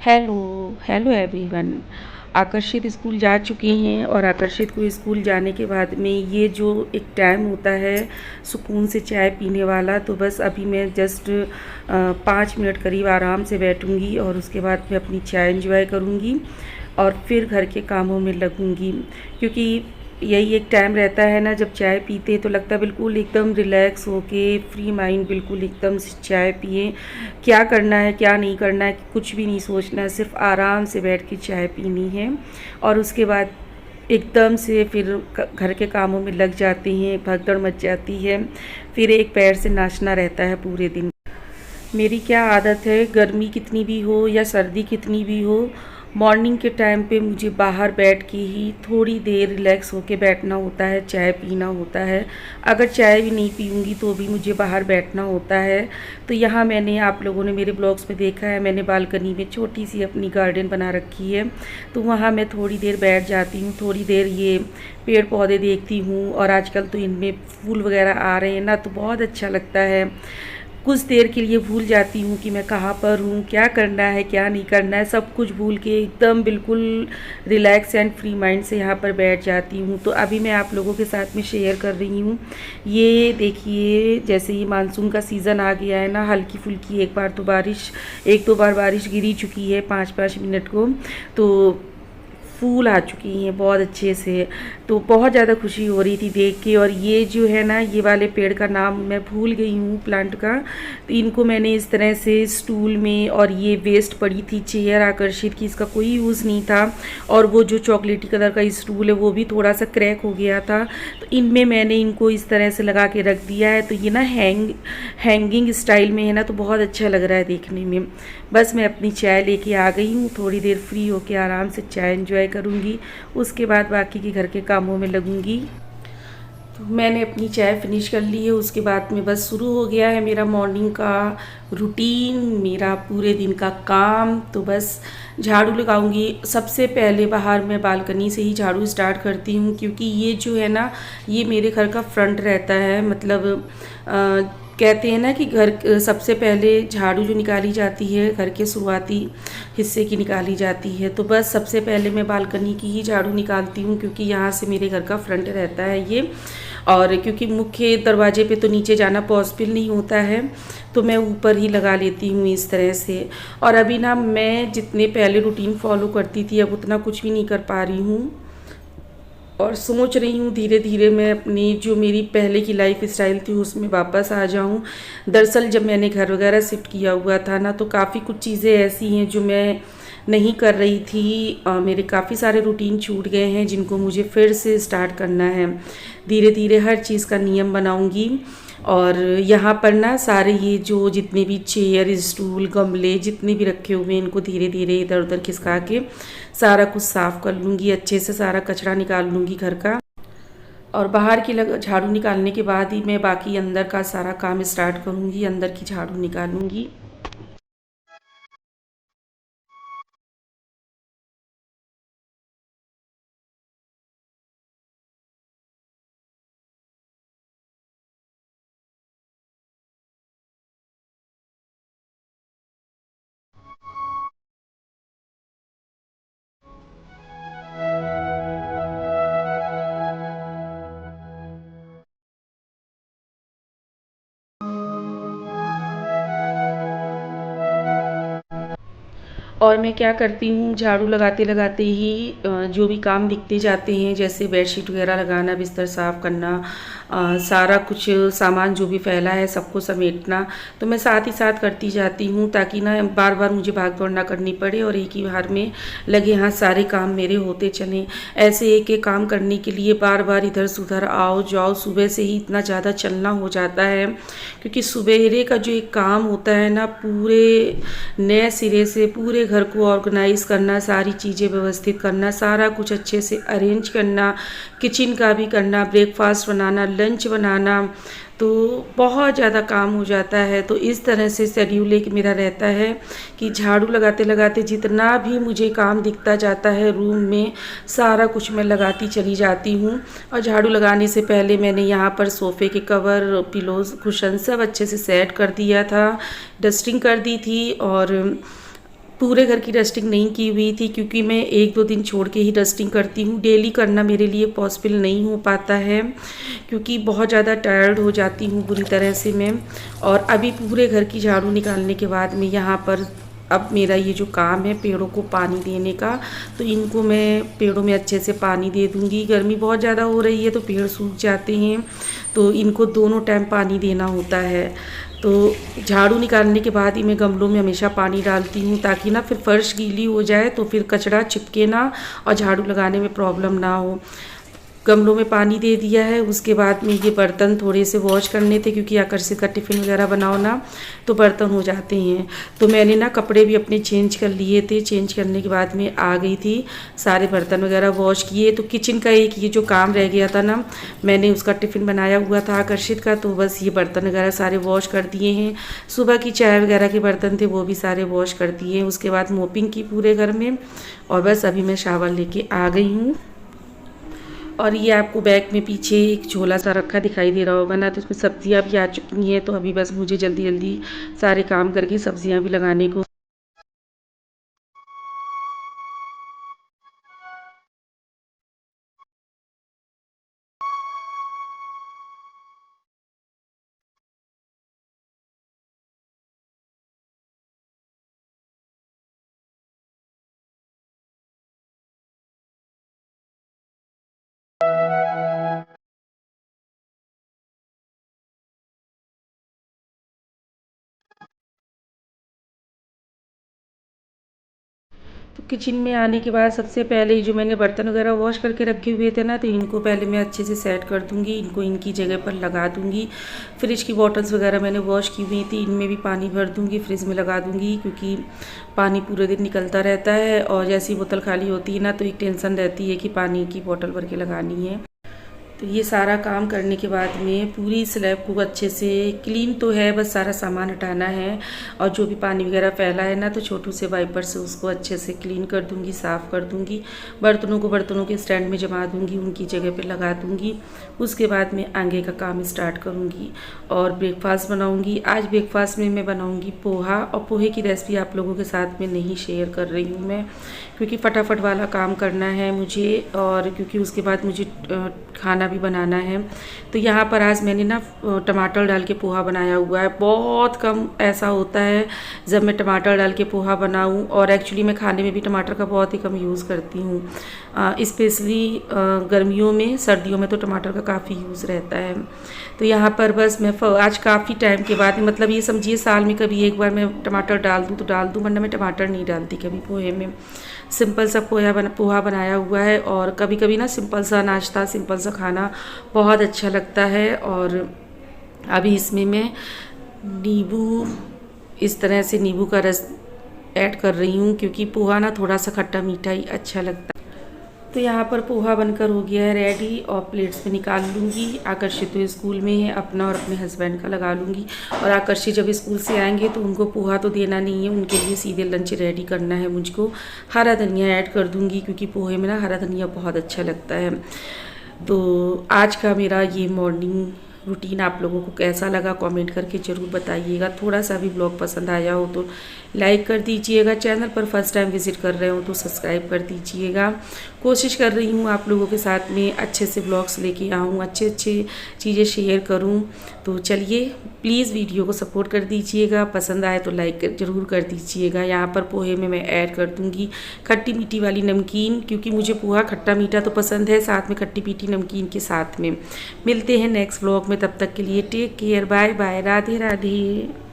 Hello hello everyone. आकर्षित school जा चुकी हैं और आकर्षित को स्कूल जाने के बाद में ये जो एक टाइम होता है सुकून से चाय पीने वाला, तो बस अभी मैं जस्ट 5 मिनट करीब आराम से बैठूंगी और उसके बाद मैं अपनी चाय एंजॉय करूंगी और फिर घर के कामों में लगूंगी। क्योंकि यही एक टाइम रहता है ना, जब चाय पीते तो लगता है बिल्कुल एकदम रिलैक्स होके फ्री माइंड बिल्कुल एकदम से चाय पिए। क्या करना है क्या नहीं करना है कुछ भी नहीं सोचना है, सिर्फ आराम से बैठ के चाय पीनी है और उसके बाद एकदम से फिर घर के कामों में लग जाते हैं, भगदड़ मच जाती है। फिर एक पैर से नाचना रहता है पूरे दिन। मेरी क्या आदत है, गर्मी कितनी भी हो या सर्दी कितनी भी हो, मॉर्निंग के टाइम पे मुझे बाहर बैठ के ही थोड़ी देर रिलैक्स होके बैठना होता है, चाय पीना होता है। अगर चाय भी नहीं पीऊँगी तो भी मुझे बाहर बैठना होता है। तो यहाँ मैंने, आप लोगों ने मेरे ब्लॉग्स में देखा है, मैंने बालकनी में छोटी सी अपनी गार्डन बना रखी है। तो वहाँ मैं थोड़ी देर बैठ जाती हूँ, थोड़ी देर ये पेड़ पौधे देखती हूँ और आजकल तो इनमें फूल वगैरह आ रहे हैं ना, तो बहुत अच्छा लगता है। कुछ देर के लिए भूल जाती हूँ कि मैं कहाँ पर हूँ, क्या करना है क्या नहीं करना है, सब कुछ भूल के एकदम बिल्कुल रिलैक्स एंड फ्री माइंड से यहाँ पर बैठ जाती हूँ। तो अभी मैं आप लोगों के साथ में शेयर कर रही हूँ। ये देखिए, जैसे ही मानसून का सीज़न आ गया है ना, हल्की फुल्की एक दो बार बारिश गिरी चुकी है 5-5 मिनट को। तो फूल आ चुकी हैं बहुत अच्छे से। तो बहुत ज़्यादा खुशी हो रही थी देख के। और ये जो है ना, ये वाले पेड़ का नाम मैं भूल गई हूँ प्लांट का। तो इनको मैंने इस तरह से स्टूल में, और ये वेस्ट पड़ी थी चेयर आकर्षित की, इसका कोई यूज़ नहीं था। और वो जो चॉकलेटी कलर का स्टूल है वो भी थोड़ा सा क्रैक हो गया था। तो इनमें मैंने इनको इस तरह से लगा के रख दिया है। तो ये ना हैंगिंग स्टाइल में है ना, तो बहुत अच्छा लग रहा है देखने में। बस मैं अपनी चाय लेके आ गई हूँ, थोड़ी देर फ्री होके आराम से चाय एंजॉय करूँगी, उसके बाद बाकी के घर के कामों में लगूँगी। तो मैंने अपनी चाय फिनिश कर ली है, उसके बाद में बस शुरू हो गया है मेरा मॉर्निंग का रूटीन, मेरा पूरे दिन का काम। तो बस झाड़ू लगाऊंगी सबसे पहले। बाहर मैं बालकनी से ही झाड़ू स्टार्ट करती हूँ, क्योंकि ये जो है ना, ये मेरे घर का फ्रंट रहता है। मतलब कहते हैं ना कि घर सबसे पहले झाड़ू जो निकाली जाती है घर के शुरुआती हिस्से की निकाली जाती है। तो बस सबसे पहले मैं बालकनी की ही झाड़ू निकालती हूँ, क्योंकि यहाँ से मेरे घर का फ्रंट रहता है ये। और क्योंकि मुख्य दरवाजे पे तो नीचे जाना पॉसिबल नहीं होता है, तो मैं ऊपर ही लगा लेती हूँ इस तरह से। और अभी ना, मैं जितने पहले रूटीन फॉलो करती थी अब उतना कुछ भी नहीं कर पा रही हूँ। और सोच रही हूँ धीरे धीरे मैं अपनी जो मेरी पहले की लाइफ स्टाइल थी उसमें वापस आ जाऊँ। दरअसल जब मैंने घर वगैरह शिफ्ट किया हुआ था ना, तो काफ़ी कुछ चीज़ें ऐसी हैं जो मैं नहीं कर रही थी। मेरे काफ़ी सारे रूटीन छूट गए हैं जिनको मुझे फिर से स्टार्ट करना है। धीरे धीरे हर चीज़ का नियम बनाऊंगी। और यहाँ पर ना सारे ये जो जितने भी चेयर स्टूल गमले जितने भी रखे हुए हैं, इनको धीरे धीरे इधर उधर खिसका के सारा कुछ साफ़ कर लूँगी, अच्छे से सारा कचरा निकाल लूँगी घर का। और बाहर की झाड़ू निकालने के बाद ही मैं बाकी अंदर का सारा काम स्टार्ट करूँगी, अंदर की झाड़ू निकालूँगी। और मैं क्या करती हूँ, झाड़ू लगाते लगाते ही जो भी काम दिखते जाते हैं, जैसे बेडशीट वगैरह लगाना, बिस्तर साफ़ करना, सारा कुछ सामान जो भी फैला है सबको समेटना, तो मैं साथ ही साथ करती जाती हूँ, ताकि ना बार बार मुझे भाग दौड़ ना करनी पड़े और एक ही बार में लगे हाथ सारे काम मेरे होते चलें। ऐसे एक एक काम करने के लिए बार बार इधर से उधर आओ जाओ, सुबह से ही इतना ज़्यादा चलना हो जाता है। क्योंकि सवेरे का जो एक काम होता है ना, पूरे नए सिरे से पूरे घर को ऑर्गेनाइज़ करना, सारी चीज़ें व्यवस्थित करना, सारा कुछ अच्छे से अरेंज करना, किचन का भी करना, ब्रेकफास्ट बनाना, लंच बनाना, तो बहुत ज़्यादा काम हो जाता है। तो इस तरह से शेड्यूल एक मेरा रहता है कि झाड़ू लगाते लगाते जितना भी मुझे काम दिखता जाता है रूम में, सारा कुछ मैं लगाती चली जाती हूँ। और झाड़ू लगाने से पहले मैंने यहाँ पर सोफ़े के कवर, पिलोज़, कुशन सब अच्छे से सेट कर दिया था, डस्टिंग कर दी थी। और पूरे घर की डस्टिंग नहीं की हुई थी क्योंकि मैं 1-2 दिन छोड़ के ही डस्टिंग करती हूँ। डेली करना मेरे लिए पॉसिबल नहीं हो पाता है क्योंकि बहुत ज़्यादा टायर्ड हो जाती हूँ बुरी तरह से मैं। और अभी पूरे घर की झाड़ू निकालने के बाद में यहाँ पर अब मेरा ये जो काम है पेड़ों को पानी देने का, तो इनको मैं पेड़ों में अच्छे से पानी दे दूँगी। गर्मी बहुत ज़्यादा हो रही है तो पेड़ सूख जाते हैं, तो इनको दोनों टाइम पानी देना होता है। तो झाड़ू निकालने के बाद ही मैं गमलों में हमेशा पानी डालती हूँ ताकि ना फिर फर्श गीली हो जाए तो फिर कचरा चिपके ना और झाड़ू लगाने में प्रॉब्लम ना हो। गमलों में पानी दे दिया है। उसके बाद में ये बर्तन थोड़े से वॉश करने थे क्योंकि आकर्षित का टिफ़िन वगैरह बनाओ ना तो बर्तन हो जाते हैं। तो मैंने ना कपड़े भी अपने चेंज कर लिए थे। चेंज करने के बाद में आ गई थी, सारे बर्तन वगैरह वॉश किए। तो किचन का एक ये जो काम रह गया था ना, मैंने उसका टिफ़िन बनाया हुआ था आकर्षित का, तो बस ये बर्तन वगैरह सारे वॉश कर दिए हैं। सुबह की चाय वगैरह के बर्तन थे वो भी सारे वॉश कर दिए। उसके बाद मोपिंग की पूरे घर में, और बस अभी मैं शावर लेके आ गई हूँ। और ये आपको बैग में पीछे एक झोला सा रखा दिखाई दे रहा होगा ना, तो इसमें सब्जियां भी आ चुकी हैं। तो अभी बस मुझे जल्दी जल्दी सारे काम करके सब्जियां भी लगाने को। तो किचन में आने के बाद सबसे पहले जो मैंने बर्तन वगैरह वॉश करके रखे हुए थे ना, तो इनको पहले मैं अच्छे से सेट कर दूंगी, इनको इनकी जगह पर लगा दूंगी। फ्रिज की बॉटल्स वगैरह मैंने वॉश की हुई थी, इनमें भी पानी भर दूंगी, फ्रिज में लगा दूंगी क्योंकि पानी पूरे दिन निकलता रहता है। और जैसी बोतल खाली होती है ना तो एक टेंशन रहती है कि पानी की बोतल भर के लगानी है। तो ये सारा काम करने के बाद में पूरी स्लैब को अच्छे से क्लीन तो है, बस सारा सामान हटाना है। और जो भी पानी वगैरह फैला है ना, तो छोटू से वाइपर से उसको अच्छे से क्लीन कर दूंगी, साफ़ कर दूंगी। बर्तनों को बर्तनों के स्टैंड में जमा दूंगी, उनकी जगह पे लगा दूंगी। उसके बाद में आगे का काम स्टार्ट करूंगी और ब्रेकफास्ट बनाऊंगी। आज ब्रेकफास्ट में मैं बनाऊंगी पोहा, और पोहे की रेसिपी आप लोगों के साथ में नहीं शेयर कर रही हूँ मैं क्योंकि फटाफट वाला काम करना है मुझे, और क्योंकि उसके बाद मुझे खाना भी बनाना है। तो यहाँ पर आज मैंने ना टमाटर डाल के पोहा बनाया हुआ है। बहुत कम ऐसा होता है जब मैं टमाटर डाल के पोहा बनाऊँ, और एक्चुअली मैं खाने में भी टमाटर का बहुत ही कम यूज़ करती हूँ, स्पेशली गर्मियों में। सर्दियों में तो टमाटर का काफ़ी यूज़ रहता है। तो यहाँ पर बस मैं आज काफ़ी टाइम के बाद, मतलब ये समझिए साल में कभी एक बार मैं टमाटर डाल दूँ तो डाल दूँ, वरना मैं टमाटर नहीं डालती कभी पोहे में। सिंपल सा पोहा बनाया हुआ है, और कभी कभी ना सिंपल सा नाश्ता, सिंपल सा खाना बहुत अच्छा लगता है। और अभी इसमें मैं नींबू, इस तरह से नींबू का रस ऐड कर रही हूँ क्योंकि पोहा ना थोड़ा सा खट्टा मीठा ही अच्छा लगता है। तो यहाँ पर पोहा बनकर हो गया है रेडी, और प्लेट्स में निकाल लूँगी। आकर्षित तो स्कूल में है, अपना और अपने हस्बैंड का लगा लूँगी। और आकर्षित जब स्कूल से आएंगे तो उनको पोहा तो देना नहीं है, उनके लिए सीधे लंच रेडी करना है मुझको। हरा धनिया ऐड कर दूँगी क्योंकि पोहे में ना हरा धनिया बहुत अच्छा लगता है। तो आज का मेरा ये मॉर्निंग रूटीन आप लोगों को कैसा लगा कमेंट करके ज़रूर बताइएगा। थोड़ा सा भी ब्लॉग पसंद आया हो तो लाइक कर दीजिएगा। चैनल पर फर्स्ट टाइम विज़िट कर रहे हो तो सब्सक्राइब कर दीजिएगा। कोशिश कर रही हूँ आप लोगों के साथ में अच्छे से ब्लॉग्स लेके आऊँ, अच्छे अच्छे चीज़ें शेयर करूँ। तो चलिए प्लीज़ वीडियो को सपोर्ट कर दीजिएगा, पसंद आए तो लाइक ज़रूर कर दीजिएगा। यहाँ पर पोहे में मैं ऐड कर दूँगी खट्टी मीठी वाली नमकीन, क्योंकि मुझे पोहा खट्टा मीठा तो पसंद है, साथ में खट्टी मीठी नमकीन के साथ में। मिलते हैं नेक्स्ट ब्लॉग में, तब तक के लिए take care, bye bye, Radhe Radhe.